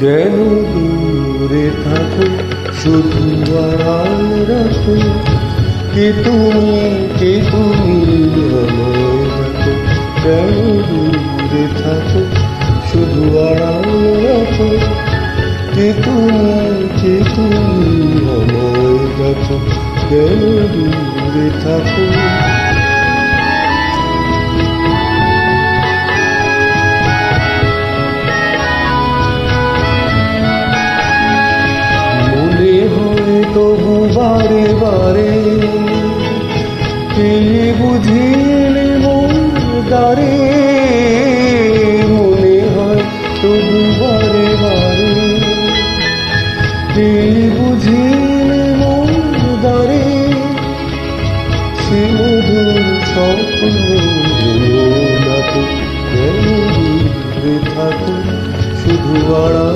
কেন দূরে থাকো, শুধু আড়াল রাখো। কে তুমি আমায় রাখো। কেন দূরে থাকো, শুধু আড়াল রাখো। কে তুমি আমায় রাখো। কেন দূরে থাকো। তবু বারে বারে বুঝিলে মন দ্বারে, মনে হয় তবু বারে বারে বুঝিলে মন দ্বারে। সে মধুর স্বপ্ন না তো, কেন দূরে থাকো, শুধু আড়াল